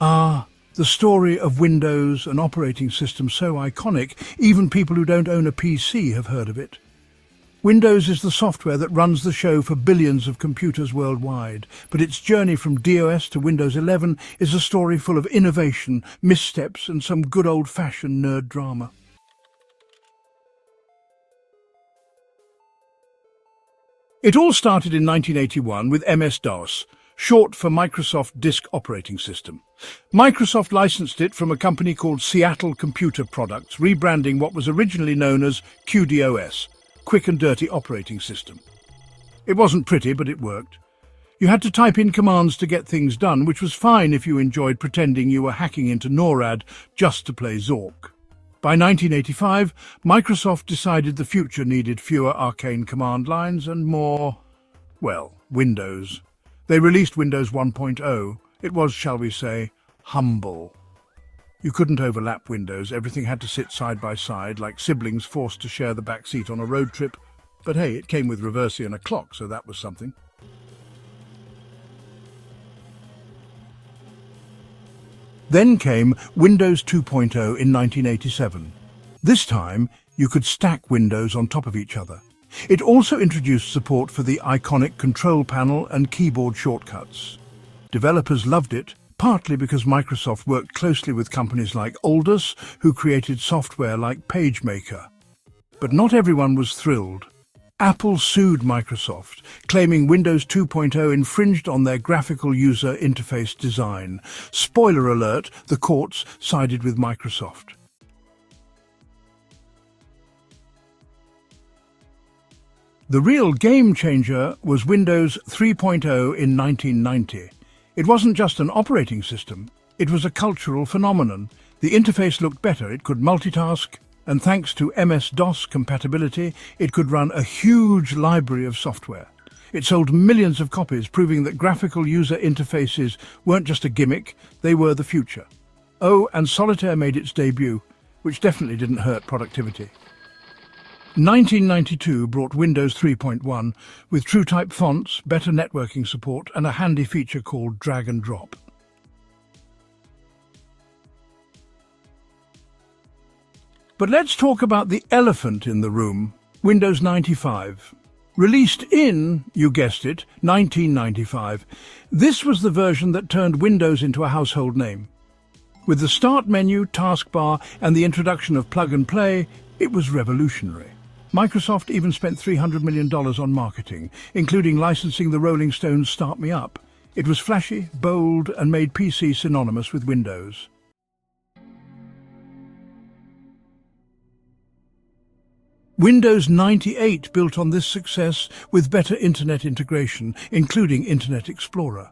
Ah, the story of Windows, an operating system so iconic, even people who don't own a PC have heard of it. Windows is the software that runs the show for billions of computers worldwide, but its journey from DOS to Windows 11 is a story full of innovation, missteps, and some good old-fashioned nerd drama. It all started in 1981 with MS-DOS, short for Microsoft Disk Operating System. Microsoft licensed it from a company called Seattle Computer Products, rebranding what was originally known as QDOS, Quick and Dirty Operating System. It wasn't pretty, but it worked. You had to type in commands to get things done, which was fine if you enjoyed pretending you were hacking into NORAD just to play Zork. By 1985, Microsoft decided the future needed fewer arcane command lines and more, well, Windows. They released Windows 1.0. It was, shall we say, humble. You couldn't overlap windows. Everything had to sit side by side, like siblings forced to share the back seat on a road trip. But hey, it came with reversi and a clock, so that was something. Then came Windows 2.0 in 1987. This time, you could stack windows on top of each other. It also introduced support for the iconic control panel and keyboard shortcuts. Developers loved it, partly because Microsoft worked closely with companies like Aldus, who created software like PageMaker. But not everyone was thrilled. Apple sued Microsoft, claiming Windows 2.0 infringed on their graphical user interface design. Spoiler alert, the courts sided with Microsoft. The real game changer was Windows 3.0 in 1990. It wasn't just an operating system, it was a cultural phenomenon. The interface looked better, it could multitask, and thanks to MS-DOS compatibility, it could run a huge library of software. It sold millions of copies, proving that graphical user interfaces weren't just a gimmick, they were the future. Oh, and Solitaire made its debut, which definitely didn't hurt productivity. 1992 brought Windows 3.1 with TrueType fonts, better networking support, and a handy feature called drag and drop. But let's talk about the elephant in the room, Windows 95. Released in, you guessed it, 1995, this was the version that turned Windows into a household name. With the Start menu, taskbar, and the introduction of Plug and Play, it was revolutionary. Microsoft even spent $300 million on marketing, including licensing the Rolling Stones' Start Me Up. It was flashy, bold, and made PC synonymous with Windows. Windows 98 built on this success with better internet integration, including Internet Explorer.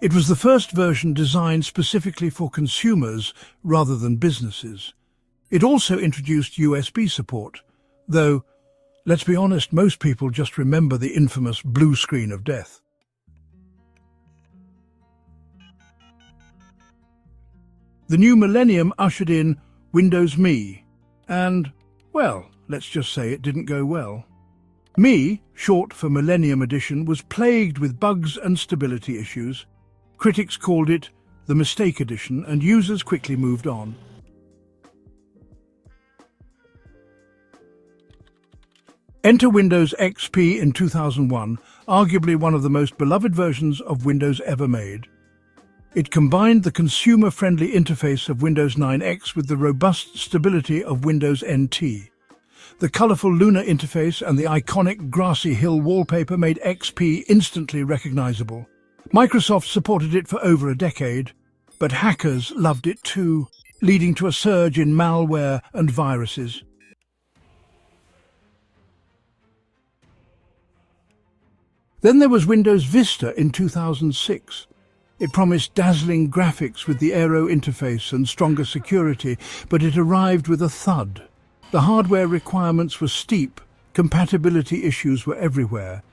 It was the first version designed specifically for consumers rather than businesses. It also introduced USB support, though, let's be honest, most people just remember the infamous blue screen of death. The new millennium ushered in Windows Me, and, well, let's just say it didn't go well. Me, short for Millennium Edition, was plagued with bugs and stability issues. Critics called it the Mistake Edition, and users quickly moved on. Enter Windows XP in 2001, arguably one of the most beloved versions of Windows ever made. It combined the consumer-friendly interface of Windows 9X with the robust stability of Windows NT. The colourful Luna interface and the iconic grassy hill wallpaper made XP instantly recognizable. Microsoft supported it for over a decade, but hackers loved it too, leading to a surge in malware and viruses. Then there was Windows Vista in 2006. It promised dazzling graphics with the Aero interface and stronger security, but it arrived with a thud. The hardware requirements were steep, compatibility issues were everywhere,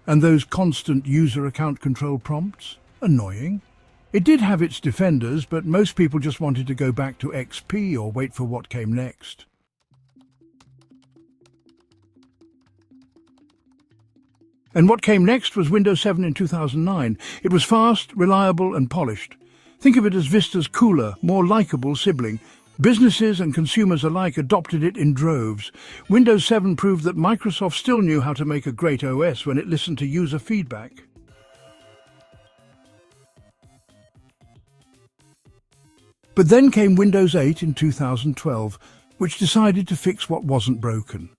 and those constant user account control prompts? Annoying. It did have its defenders, but most people just wanted to go back to XP or wait for what came next. And what came next was Windows 7 in 2009. It was fast, reliable, and polished. Think of it as Vista's cooler, more likable sibling. Businesses and consumers alike adopted it in droves. Windows 7 proved that Microsoft still knew how to make a great OS when it listened to user feedback. But then came Windows 8 in 2012, which decided to fix what wasn't broken.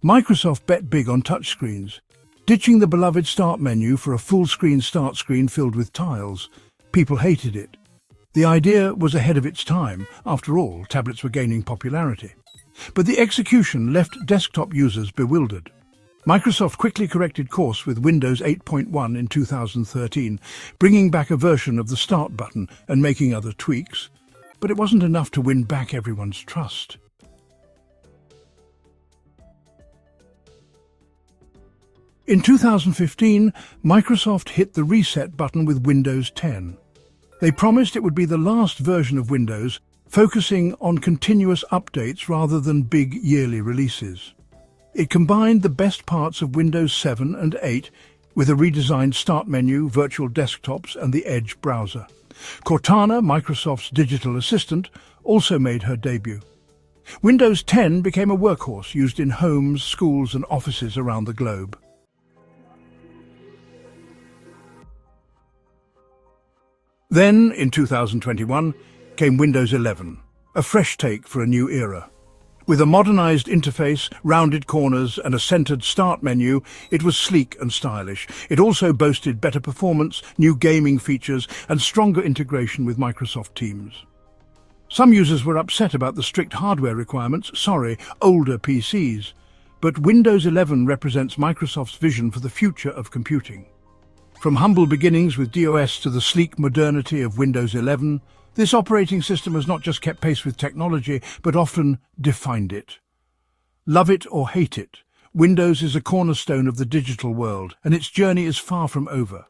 Microsoft bet big on touchscreens, ditching the beloved Start menu for a full-screen start screen filled with tiles. People hated it. The idea was ahead of its time. After all, tablets were gaining popularity. But the execution left desktop users bewildered. Microsoft quickly corrected course with Windows 8.1 in 2013, bringing back a version of the Start button and making other tweaks. But it wasn't enough to win back everyone's trust. In 2015, Microsoft hit the reset button with Windows 10. They promised it would be the last version of Windows, focusing on continuous updates rather than big yearly releases. It combined the best parts of Windows 7 and 8 with a redesigned Start menu, virtual desktops and the Edge browser. Cortana, Microsoft's digital assistant, also made her debut. Windows 10 became a workhorse used in homes, schools and offices around the globe. Then, in 2021, came Windows 11, a fresh take for a new era. With a modernized interface, rounded corners and a centered Start menu, it was sleek and stylish. It also boasted better performance, new gaming features and stronger integration with Microsoft Teams. Some users were upset about the strict hardware requirements, older PCs. But Windows 11 represents Microsoft's vision for the future of computing. From humble beginnings with DOS to the sleek modernity of Windows 11, this operating system has not just kept pace with technology, but often defined it. Love it or hate it, Windows is a cornerstone of the digital world, and its journey is far from over.